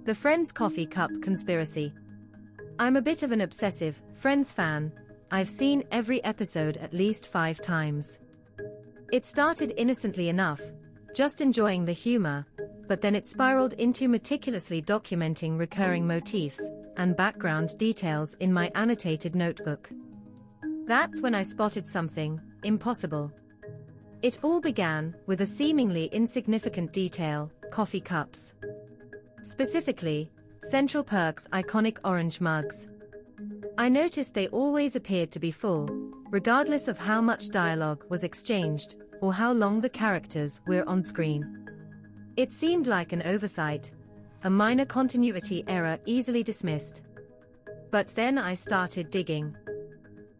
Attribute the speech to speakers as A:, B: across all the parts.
A: The Friends Coffee Cup Conspiracy. I'm a bit of an obsessive Friends fan. I've seen every episode at least 5 times. It started innocently enough, just enjoying the humor, but then it spiraled into meticulously documenting recurring motifs and background details in my annotated notebook. That's when I spotted something impossible. It all began with a seemingly insignificant detail: coffee cups. Specifically, Central Perk's iconic orange mugs. I noticed they always appeared to be full, regardless of how much dialogue was exchanged or how long the characters were on screen. It seemed like an oversight, a minor continuity error easily dismissed. But then I started digging.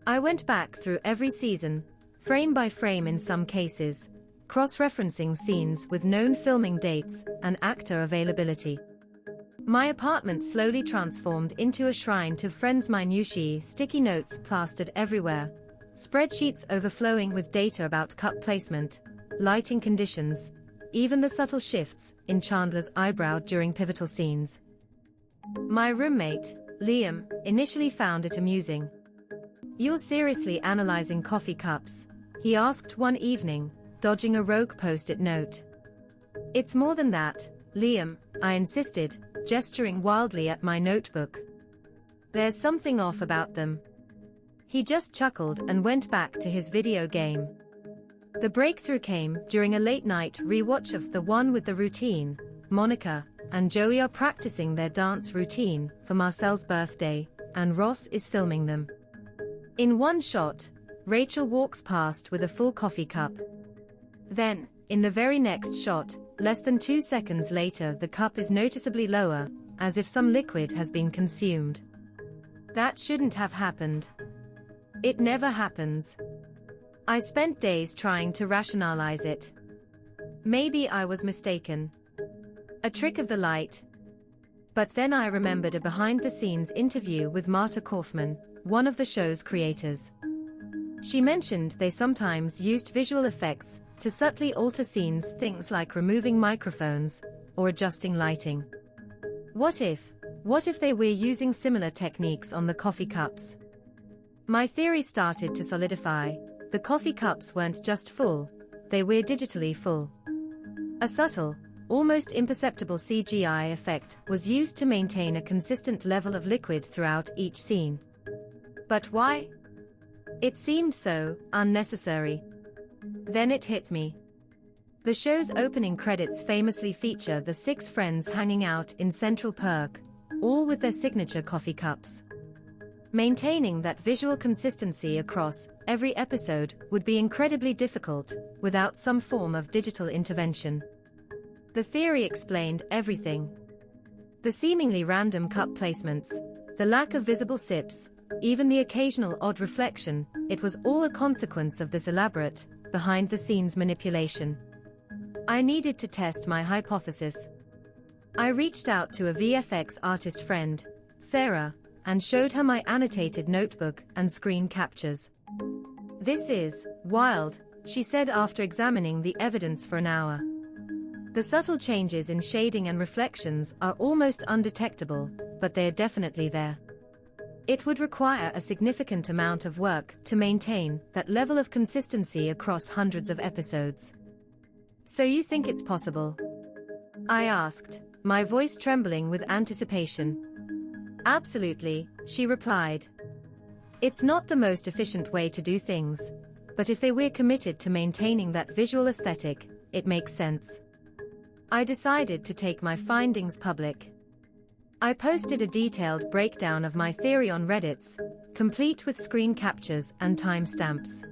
A: I went back through every season, frame by frame in some cases, cross-referencing scenes with known filming dates and actor availability. My apartment slowly transformed into a shrine to Friends minutiae, sticky notes plastered everywhere, spreadsheets overflowing with data about cup placement, lighting conditions, even the subtle shifts in Chandler's eyebrow during pivotal scenes. My roommate, Liam, initially found it amusing. "You're seriously analyzing coffee cups?" he asked one evening, dodging a rogue post-it note. "It's more than that, Liam," I insisted, gesturing wildly at my notebook. "There's something off about them." He just chuckled and went back to his video game. The breakthrough came during a late-night rewatch of the one with the routine. Monica and Joey are practicing their dance routine for Marcel's birthday, and Ross is filming them. In one shot, Rachel walks past with a full coffee cup. Then, in the very next shot, less than 2 seconds later, the cup is noticeably lower, as if some liquid has been consumed. That shouldn't have happened. It never happens. I spent days trying to rationalize it. Maybe I was mistaken. A trick of the light. But then I remembered a behind-the-scenes interview with Marta Kaufman, one of the show's creators. She mentioned they sometimes used visual effects to subtly alter scenes, things like removing microphones or adjusting lighting. What if they were using similar techniques on the coffee cups? My theory started to solidify. The coffee cups weren't just full, they were digitally full. A subtle, almost imperceptible CGI effect was used to maintain a consistent level of liquid throughout each scene. But why? It seemed so unnecessary. Then it hit me. The show's opening credits famously feature the 6 friends hanging out in Central Perk, all with their signature coffee cups. Maintaining that visual consistency across every episode would be incredibly difficult without some form of digital intervention. The theory explained everything. The seemingly random cup placements, the lack of visible sips, even the occasional odd reflection, it was all a consequence of this elaborate, behind-the-scenes manipulation. I needed to test my hypothesis. I reached out to a VFX artist friend, Sarah, and showed her my annotated notebook and screen captures. "This is wild," she said after examining the evidence for an hour. "The subtle changes in shading and reflections are almost undetectable, but they're definitely there. It would require a significant amount of work to maintain that level of consistency across hundreds of episodes." "So you think it's possible?" I asked, my voice trembling with anticipation. "Absolutely," she replied. "It's not the most efficient way to do things, but if they were committed to maintaining that visual aesthetic, it makes sense." I decided to take my findings public. I posted a detailed breakdown of my theory on Reddit, complete with screen captures and timestamps.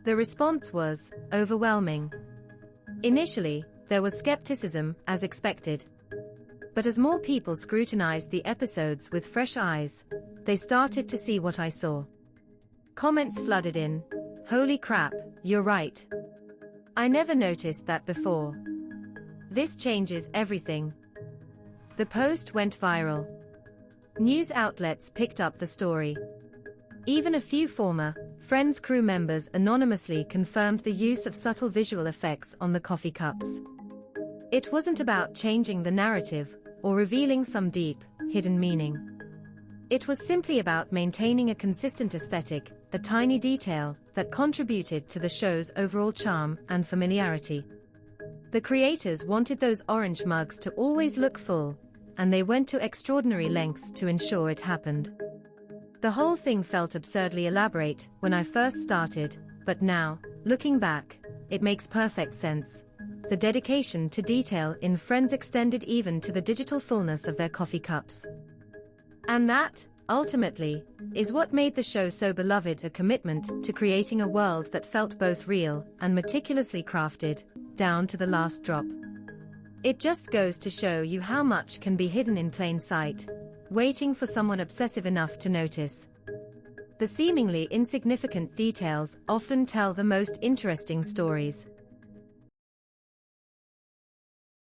A: The response was overwhelming. Initially, there was skepticism, as expected. But as more people scrutinized the episodes with fresh eyes, they started to see what I saw. Comments flooded in. "Holy crap, you're right. I never noticed that before. This changes everything." The post went viral. News outlets picked up the story. Even a few former Friends crew members anonymously confirmed the use of subtle visual effects on the coffee cups. It wasn't about changing the narrative or revealing some deep, hidden meaning. It was simply about maintaining a consistent aesthetic, a tiny detail that contributed to the show's overall charm and familiarity. The creators wanted those orange mugs to always look full, and they went to extraordinary lengths to ensure it happened. The whole thing felt absurdly elaborate when I first started, but now, looking back, it makes perfect sense. The dedication to detail in Friends extended even to the digital fullness of their coffee cups. And that, ultimately, is what made the show so beloved, a commitment to creating a world that felt both real and meticulously crafted, down to the last drop. It just goes to show you how much can be hidden in plain sight, waiting for someone obsessive enough to notice. The seemingly insignificant details often tell the most interesting stories.